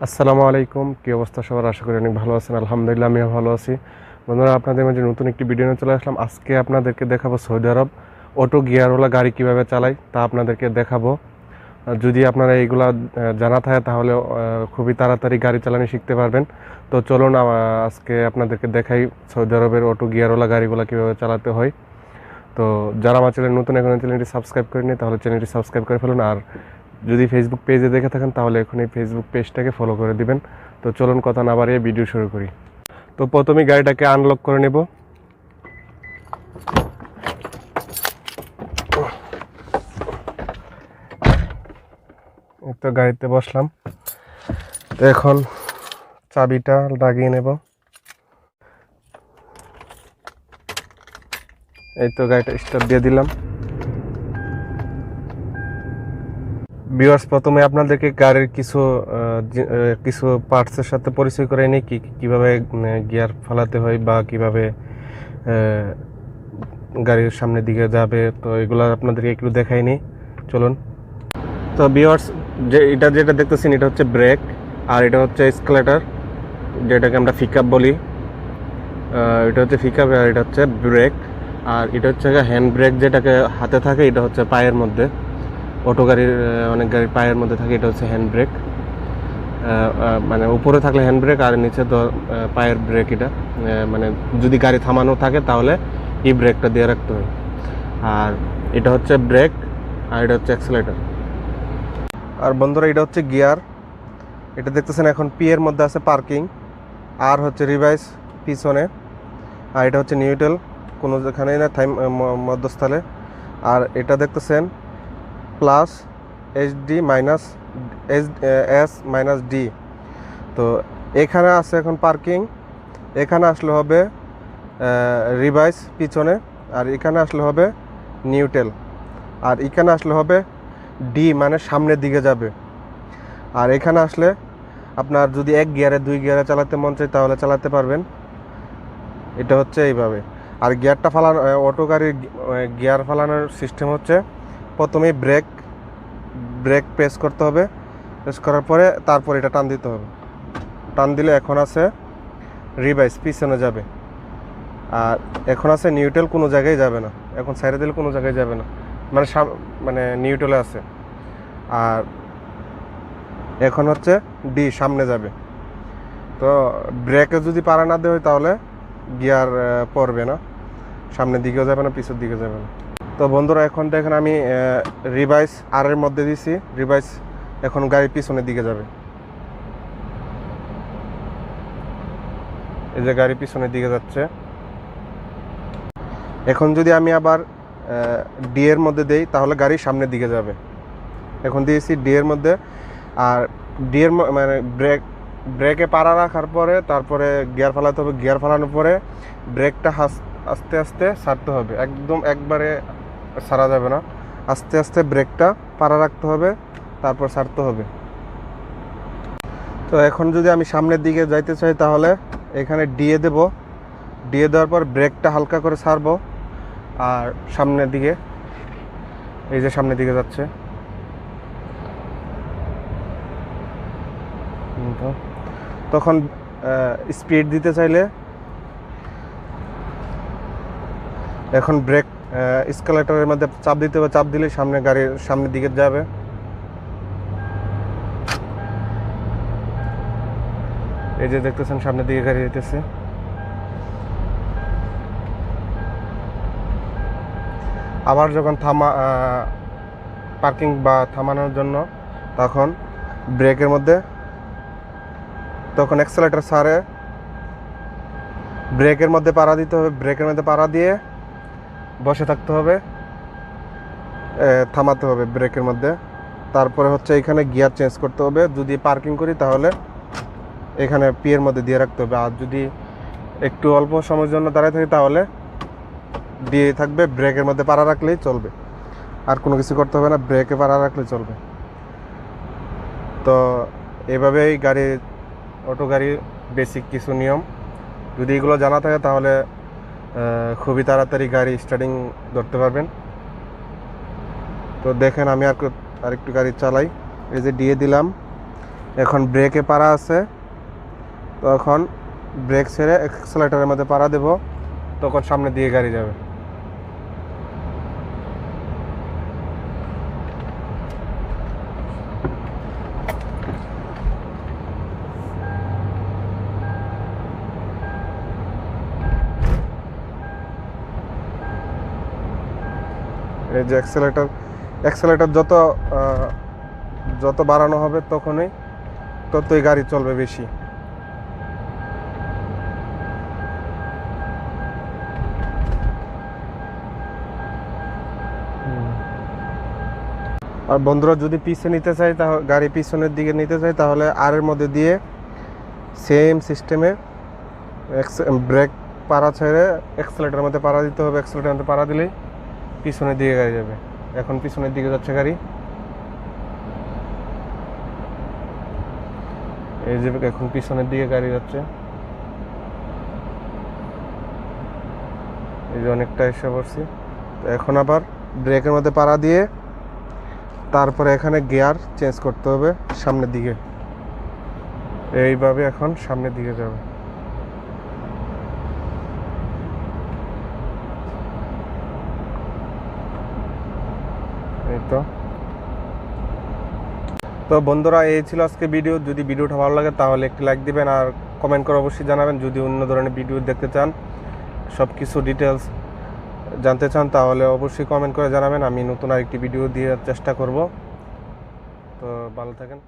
আসসালামু আলাইকুম, কি অবস্থা সবার? আশা করি অনেক ভালো আছেন। আলহামদুলিল্লাহ আমিও ভালো আছি। বন্ধুরা, আপনাদের মাঝে নতুন একটি ভিডিও নিয়ে চলে আসলাম। আজকে আপনাদেরকে দেখাবো সৌদি আরব অটো গিয়ারওয়ালা গাড়ি কিভাবে চালায় তা আপনাদেরকে দেখাবো। যদি আপনারা এইগুলা জানা থাকে তাহলে খুবই তাড়াতাড়ি গাড়ি চালানো শিখতে পারবেন। তো চলুন আজকে আপনাদেরকে দেখাই সৌদি আরবের অটো গিয়ারওয়ালা গাড়িগুলো কিভাবে চালাতে হয়। তো যারা আমার চ্যানেল নতুন, এখন চ্যানেলটি সাবস্ক্রাইব করেনি তাহলে চ্যানেলটি সাবস্ক্রাইব করে ফেলুন। আর যদি ফেসবুক পেজে দেখে থাকেন তাহলে এখন এই ফেসবুক পেজটাকে ফলো করে দিবেন। তো চলুন কথা না বাড়িয়ে ভিডিও শুরু করি। তো প্রথমেই গাড়িটাকে আনলক করে নেব। তো গাড়িতে বসলাম। তো এখন চাবিটা লাগিয়ে নেব। এই তো গাড়িটা স্টার্ট দিয়ে দিলাম। ভিউয়ার্স, প্রথমে আপনাদেরকে গাড়ির কিছু পার্টসের সাথে পরিচয় করে নিই, কিভাবে গিয়ার ফালাতে হয় বা কিভাবে গাড়ির সামনের দিকে যাবে। তো এগুলো আপনাদেরকে একটু দেখাই নিই, চলুন। তো ভিউয়ার্স, যেটা দেখতেছেন এটা হচ্ছে ব্রেক, আর এটা হচ্ছে এসকেলেটর, যেটাকে আমরা পিকআপ বলি। এটা হচ্ছে পিকআপ আর এটা হচ্ছে ব্রেক। আর এটা হচ্ছে হ্যান্ড ব্রেক, যেটাকে হাতে থাকে, এটা হচ্ছে পায়ের মধ্যে। অটো গাড়ির অনেক গাড়ির পায়ের মধ্যে থাকে, এটা হচ্ছে হ্যান্ড ব্রেক। মানে উপরে থাকলে হ্যান্ড ব্রেক আর নিচে তো পায়ের ব্রেক। এটা মানে যদি গাড়ি থামানো থাকে তাহলে এই ব্রেকটা দিয়ে রাখতে হয়। আর এটা হচ্ছে ব্রেক আর এটা হচ্ছে অ্যাক্সেলেটর। আর বন্ধুরা, এটা হচ্ছে গিয়ার। এটা দেখতেছেন এখন পি এর মধ্যে আছে পার্কিং, আর হচ্ছে রিভাইস পিছনে, আর এটা হচ্ছে নিউট্রাল, কোনো যেখানেই না মধ্যস্থলে। আর এটা দেখতেছেন plus HD minus S minus D. তো এখানে আছে এখন পার্কিং, এখানে আসলে হবে রিভাইস পিছনে, আর এখানে আসলে হবে নিউট্রাল, আর এখানে আসলে হবে ডি মানে সামনের দিকে যাবে। আর এখানে আসলে আপনার যদি এক গিয়ারে দুই গিয়ারে চালাতে মন চায় তাহলে চালাতে পারবেন। এটা হচ্ছে এইভাবে। আর গিয়ারটা ফালানো, অটো গাড়ির গিয়ার ফালানোর সিস্টেম হচ্ছে প্রথমেই ব্রেক প্রেস করতে হবে। প্রেস করার পরে তারপর এটা টান দিতে হবে। টান দিলে এখন আছে রিভাইস পিছনে যাবে, আর এখন আছে নিউট্রাল, কোনো জায়গায় যাবে না। এখন সাইডে দিলে কোনো জায়গায় যাবে না, মানে মানে নিউট্রালে আছে। আর এখন হচ্ছে ডি, সামনে যাবে। তো ব্রেকে যদি পাড়া না দেওয়া হয় তাহলে গিয়ার পড়বে না, সামনের দিকেও যাবে না, পিছের দিকে যাবে না। তো বন্ধুরা, এখন দেখেন আমি রিভাইস আর এর মধ্যে দিছি। রিভাইস এখন গাড়ির পিছনের দিকে যাবে। এই যে গাড়ি পিছনের দিকে যাচ্ছে। এখন যদি আমি আবার ডি এর মধ্যে দেই তাহলে গাড়ি সামনের দিকে যাবে। এখন দিয়েছি ডি এর মধ্যে। আর ডি এর মানে ব্রেকে পাড়া রাখার পরে তারপরে গিয়ার ফালাতে হবে। গিয়ার ফালানোর পরে ব্রেকটা আস্তে আস্তে ছাড়তে হবে, একদম একবারে ছাড়া যাবে না। আস্তে আস্তে ব্রেকটা পাড়া রাখতে হবে, তারপর ছাড়তে হবে। তো এখন যদি আমি সামনের দিকে যাইতে চাই তাহলে এখানে ডিএ দেব। ডিএ দেওয়ার পর ব্রেকটা হালকা করে ছাড়বো, আর সামনের দিকে, এই যে সামনের দিকে যাচ্ছে। তখন স্পিড দিতে চাইলে এখন ব্রেক এসকেলেটরের মধ্যে চাপ দিতে হবে। চাপ দিলে গাড়ির সামনের দিকে যাবে। এই যে দেখতেছেন সামনের দিকে গাড়ি যেতেছে। আবার যখন পার্কিং বা থামানোর জন্য তখন ব্রেকের মধ্যে, তখন অ্যাক্সেলেটর ছাড়ে ব্রেকের মধ্যে পাড়া দিতে হবে। ব্রেকের মধ্যে পাড়া দিয়ে বসে থাকতে হবে, থামাতে হবে ব্রেকের মধ্যে। তারপরে হচ্ছে এখানে গিয়ার চেঞ্জ করতে হবে। যদি পার্কিং করি তাহলে এখানে পি এর মধ্যে দিয়ে রাখতে হবে। আর যদি একটু অল্প সময়ের জন্য দাঁড়ায় থাকি তাহলে দিয়ে থাকবে, ব্রেকের মধ্যে পাড়া রাখলেই চলবে, আর কোনো কিছু করতে হবে না, ব্রেকে পাড়া রাখলে চলবে। তো এভাবেই অটো গাড়ির বেসিক কিছু নিয়ম। যদি এগুলো জানা থাকে তাহলে খুবই তাড়াতাড়ি গাড়ি স্টার্টিং ধরতে পারবেন। তো দেখেন আমি আরেকটু গাড়ি চালাই। এই যে দিয়ে দিলাম, এখন ব্রেকে পাড়া আছে, তখন ব্রেক ছেড়ে অ্যাক্সেলেটরের মধ্যে পাড়া দেব, তখন সামনের দিকে গাড়ি যাবে। এই যে অ্যাক্সেলেটর যত বাড়ানো হবে ততই গাড়ি চলবে বেশি। আর বন্ধুরা যদি পিছে নিতে চাই, তাহলে গাড়ি পিছনের দিকে নিতে চাই, তাহলে আর এর মধ্যে দিয়ে সেম সিস্টেমে ব্রেক পাড়া ছেড়ে অ্যাক্সেলেটরের মধ্যে পাড়া দিতে হবে। অ্যাক্সেলেটরের মধ্যে পাড়া দিলেই পিছনের দিকে গাড়ি যাবে। এখন পিছনের দিকে যাচ্ছে গাড়ি, এই যে এখন পিছনের দিকে গাড়ি যাচ্ছে। এই যে অনেকটা এসে পড়ছি। তো এখন আবার ব্রেকের মধ্যে পাড়া দিয়ে তারপরে এখানে গিয়ার চেঞ্জ করতে হবে সামনের দিকে। এইভাবে এখন সামনের দিকে যাবে। এই তো বন্ধুরা, এই ছিল আজকে ভিডিও। যদি ভিডিওটা ভালো লাগে তাহলে একটি লাইক দিবেন, আর কমেন্ট করে অবশ্যই জানাবেন। যদি অন্য ধরনের ভিডিও দেখতে চান, সব কিছু ডিটেলস জানতে চান, তাহলে অবশ্যই কমেন্ট করে জানাবেন। আমি নতুন আরেকটি ভিডিও দেওয়ার চেষ্টা করব। তো ভালো থাকেন।